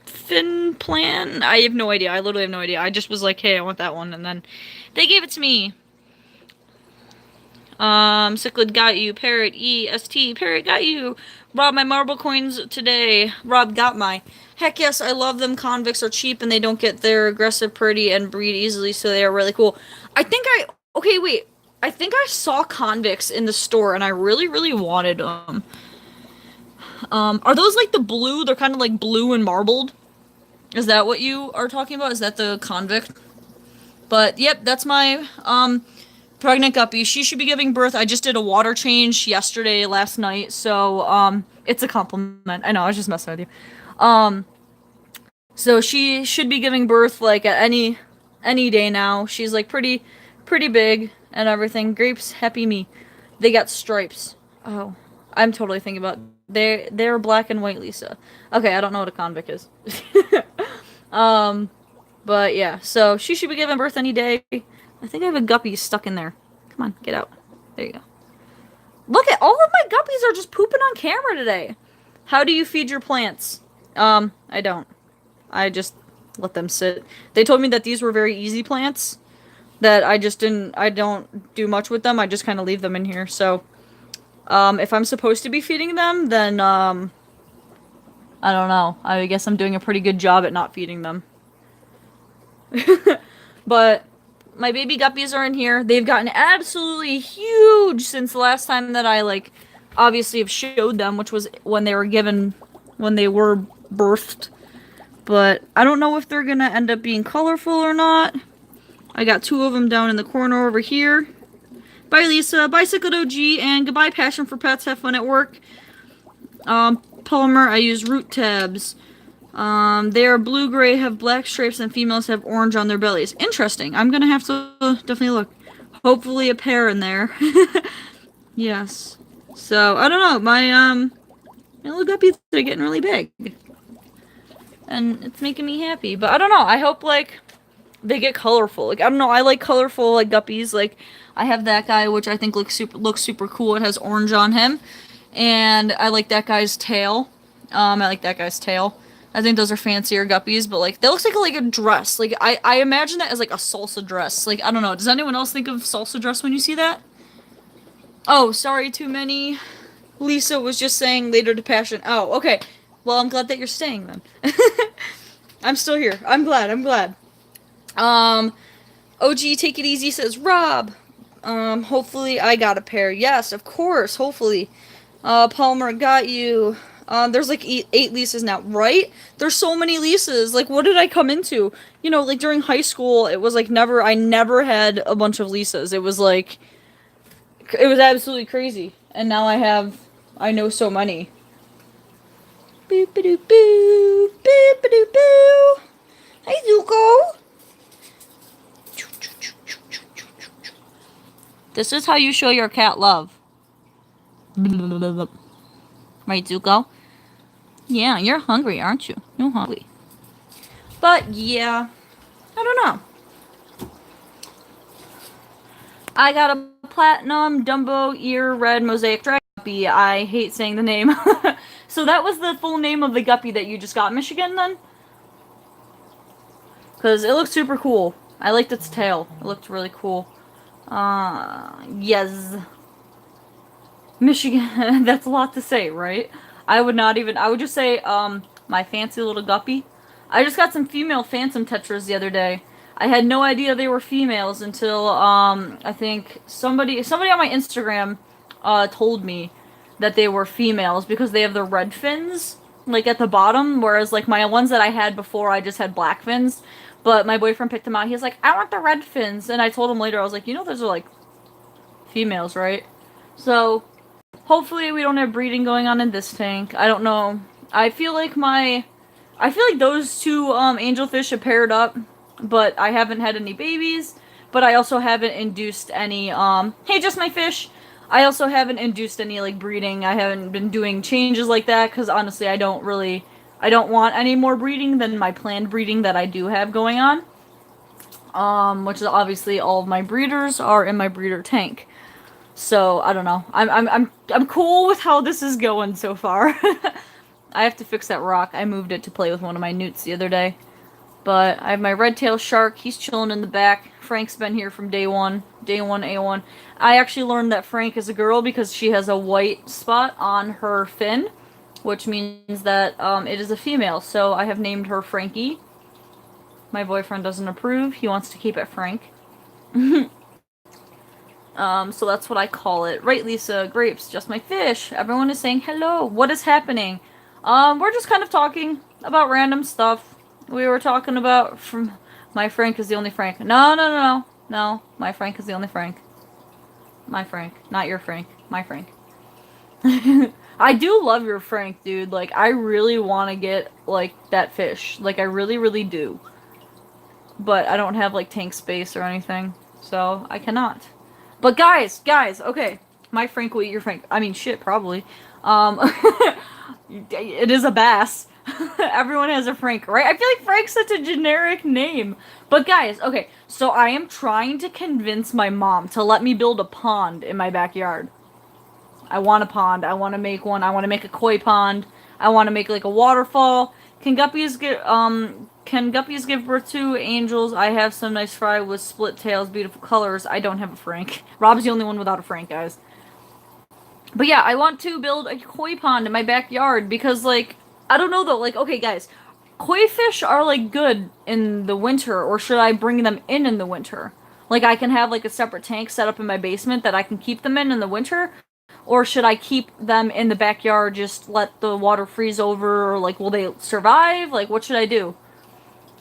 fin plant? I have no idea. I literally have no idea. I just was like, hey, I want that one, and then they gave it to me. Cichlid got you. Parrot, EST. Parrot got you. Rob, my marble coins today. Rob got my. Heck yes, I love them. Convicts are cheap and they don't get their aggressive, pretty, and breed easily, so they are really cool. Okay, wait. I think I saw convicts in the store and I really, really wanted them. Are those like the blue? They're kind of like blue and marbled. Is that what you are talking about? Is that the convict? But, yep, that's my, pregnant guppy. She should be giving birth. I just did a water change last night, so, it's a compliment. I know, I was just messing with you. So she should be giving birth, like, at any day now. She's, like, pretty big and everything. Grapes, happy me. They got stripes. Oh, I'm totally thinking about... They're black and white, Lisa. Okay, I don't know what a convict is. But yeah, so she should be giving birth any day. I think I have a guppy stuck in there. Come on, get out. There you go. Look at all of my guppies are just pooping on camera today. How do you feed your plants? I don't. I just let them sit. They told me that these were very easy plants. That I don't do much with them. I just kind of leave them in here. So, if I'm supposed to be feeding them, then, I don't know. I guess I'm doing a pretty good job at not feeding them. But, my baby guppies are in here. They've gotten absolutely huge since the last time that I, like, obviously have showed them, which was when they were birthed. But I don't know if they're gonna end up being colorful or not. I got 2 of them down in the corner over here. Bye, Lisa. Bye, Cycled OG. And goodbye, Passion for Pets. Have fun at work. Palmer, I use root tabs. They are blue-gray, have black stripes, and females have orange on their bellies. Interesting. I'm gonna have to definitely look. Hopefully a pair in there. Yes. So, I don't know. My little guppies are getting really big. And it's making me happy. But I don't know. I hope, like, they get colorful. Like, I don't know. I like colorful, like, guppies. Like, I have that guy, which I think looks super cool. It has orange on him. And I like that guy's tail. I like that guy's tail. I think those are fancier guppies, but, like, that looks like a dress. Like, I imagine that as, like, a salsa dress. Like, I don't know. Does anyone else think of salsa dress when you see that? Oh, sorry, too many. Lisa was just saying later to Passion. Oh, okay. Well, I'm glad that you're staying, then. I'm still here. I'm glad. OG Take It Easy says, Rob. Hopefully I got a pair. Yes, of course. Hopefully. Palmer, got you. There's like 8 Lisas now, right? There's so many Lisas. Like, what did I come into? You know, like, during high school, it was like I never had a bunch of Lisas. It was like, it was absolutely crazy. And now I know so many. Boop-a-doop-boo. Boop-a-doop-boo. Hey, Zuko. This is how you show your cat love. Right, Zuko? Yeah, you're hungry, aren't you? You're hungry. But, yeah. I don't know. I got a platinum Dumbo ear red mosaic dragon guppy. I hate saying the name. So that was the full name of the guppy that you just got, Michigan, then? Because it looked super cool. I liked its tail. It looked really cool. Yes. Michigan. That's a lot to say, right? I would just say, my fancy little guppy. I just got some female phantom tetras the other day. I had no idea they were females until, I think somebody on my Instagram, told me that they were females because they have the red fins, like, at the bottom, whereas, like, my ones that I had before, I just had black fins. But my boyfriend picked them out. He was like, I want the red fins. And I told him later, I was like, you know, those are, like, females, right? So, hopefully we don't have breeding going on in this tank. I don't know. I feel like those 2, angelfish have paired up, but I haven't had any babies. But I also haven't induced any, hey, just my fish! I also haven't induced any, like, breeding. I haven't been doing changes like that, because honestly, I don't want any more breeding than my planned breeding that I do have going on. Which is obviously all of my breeders are in my breeder tank. So, I don't know. I'm cool with how this is going so far. I have to fix that rock. I moved it to play with one of my newts the other day. But I have my red-tailed shark. He's chilling in the back. Frank's been here from day one. Day 1, A1. I actually learned that Frank is a girl because she has a white spot on her fin, which means that it is a female. So I have named her Frankie. My boyfriend doesn't approve. He wants to keep it Frank. So that's what I call it. Right, Lisa? Grapes, just my fish. Everyone is saying hello. What is happening? We're just kind of talking about random stuff. We were talking about my Frank is the only Frank. No. My Frank is the only Frank. My Frank. Not your Frank. My Frank. I do love your Frank, dude. Like, I really want to get, like, that fish. Like, I really, really do. But I don't have, like, tank space or anything. So, I cannot. But guys, okay. My Frank will eat your Frank. I mean, shit, probably. It is a bass. Everyone has a Frank, right? I feel like Frank's such a generic name. But guys, okay. So I am trying to convince my mom to let me build a pond in my backyard. I want a pond. I want to make one. I want to make a koi pond. I want to make, like, a waterfall. Can guppies give birth to angels? I have some nice fry with split tails, beautiful colors. I don't have a Frank. Rob's the only one without a Frank, guys. But yeah, I want to build a koi pond in my backyard because, like, I don't know though. Like, okay, guys, koi fish are, like, good in the winter, or should I bring them in the winter? Like, I can have, like, a separate tank set up in my basement that I can keep them in the winter? Or should I keep them in the backyard, just let the water freeze over, or, like, will they survive? Like, what should I do?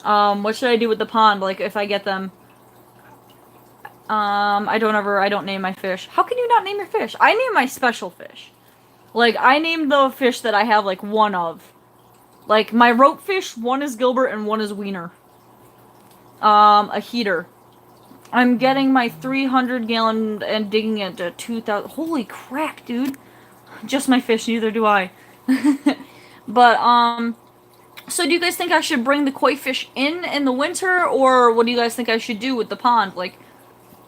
What should I do with the pond, like, if I get them? I don't name my fish. How can you not name your fish? I name my special fish. Like, I named the fish that I have, like, one of. Like, my rope fish, one is Gilbert and one is Wiener. A heater. I'm getting my 300 gallon and digging it to 2,000. Holy crap, dude. Just my fish, neither do I. But, so do you guys think I should bring the koi fish in the winter? Or what do you guys think I should do with the pond? Like,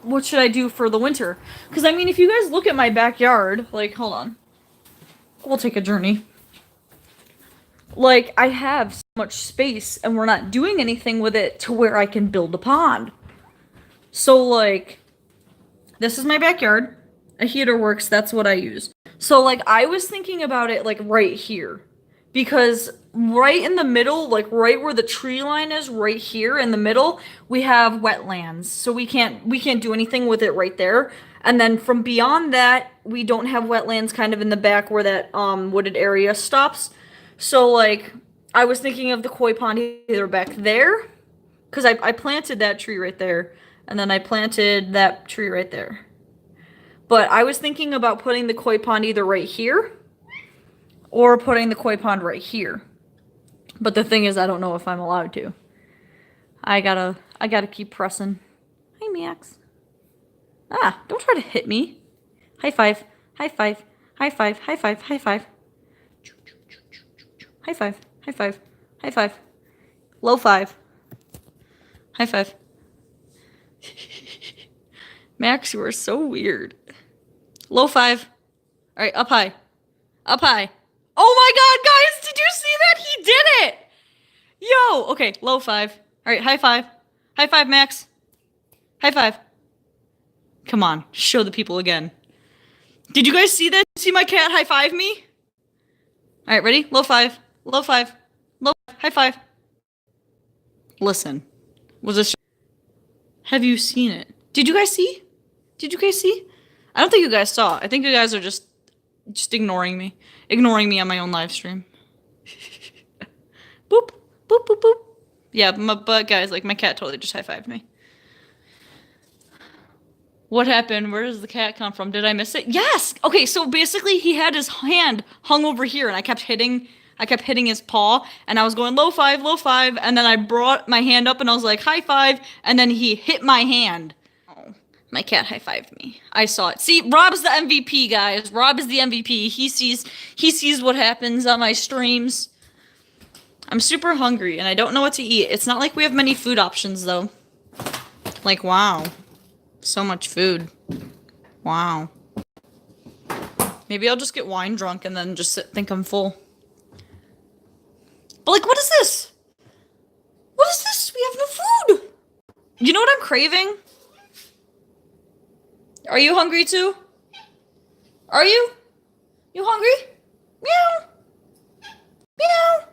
what should I do for the winter? Because, I mean, if you guys look at my backyard, like, hold on. We'll take a journey. Like, I have so much space, and we're not doing anything with it to where I can build a pond. So, like, this is my backyard. A heater works, that's what I use. So, like, I was thinking about it, like, right here. Because right in the middle, like, right where the tree line is, right here in the middle, we have wetlands. So we can't do anything with it right there. And then from beyond that, we don't have wetlands kind of in the back where that, wooded area stops. So, like, I was thinking of the koi pond either back there, because I planted that tree right there. And then I planted that tree right there. But I was thinking about putting the koi pond either right here or putting the koi pond right here. But the thing is, I don't know if I'm allowed to. I gotta keep pressing. Hi, Max. Ah, don't try to hit me. High five. High five. High five. High five. High five. High five. High five. High five. Low five. High five. Max, you are so weird. Low five. Alright, up high. Up high. Oh my god, guys! Did you see that? He did it! Yo! Okay, low five. Alright, high five. High five, Max. High five. Come on, show the people again. Did you guys see that? See my cat high five me? Alright, ready? Low five. Low five. Low five. High five. Listen. Was this... Have you seen it? Did you guys see? Did you guys see? I don't think you guys saw. I think you guys are just ignoring me. Ignoring me on my own live stream. Boop. Boop, boop, boop. Yeah, but guys, like, my cat totally just high-fived me. What happened? Where does the cat come from? Did I miss it? Yes! Okay, so basically he had his hand hung over here, and I kept hitting his paw, and I was going low five, and then I brought my hand up, and I was like, high five, and then he hit my hand. Oh, my cat high-fived me. I saw it. See, Rob's the MVP, guys. Rob is the MVP. He sees what happens on my streams. I'm super hungry, and I don't know what to eat. It's not like we have many food options, though. Like, wow. So much food. Wow. Maybe I'll just get wine drunk and then just think I'm full. But, like, what is this? What is this? We have no food! You know what I'm craving? Are you hungry too? Are you? You hungry? Meow! Meow!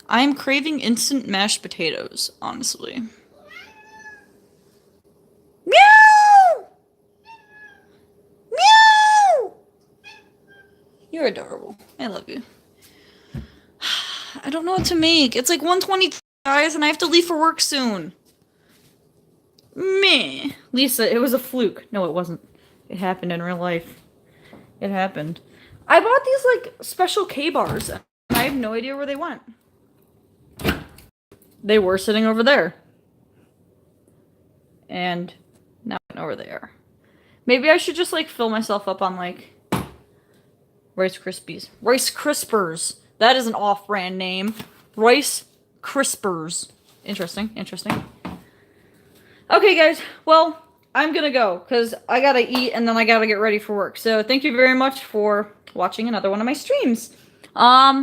I am craving instant mashed potatoes, honestly. Meow! Meow! You're adorable. I love you. I don't know what to make. It's like 1:20, guys, and I have to leave for work soon. Meh. Lisa, it was a fluke. No, it wasn't. It happened in real life. It happened. I bought these, like, special K-bars, and I have no idea where they went. They were sitting over there. And now I know where they are. Maybe I should just, like, fill myself up on, like, Rice Krispies. Rice Krispers. That is an off-brand name. Rice Krispers. Interesting, interesting. Okay, guys. Well, I'm gonna go, because I gotta eat, and then I gotta get ready for work. So, thank you very much for watching another one of my streams.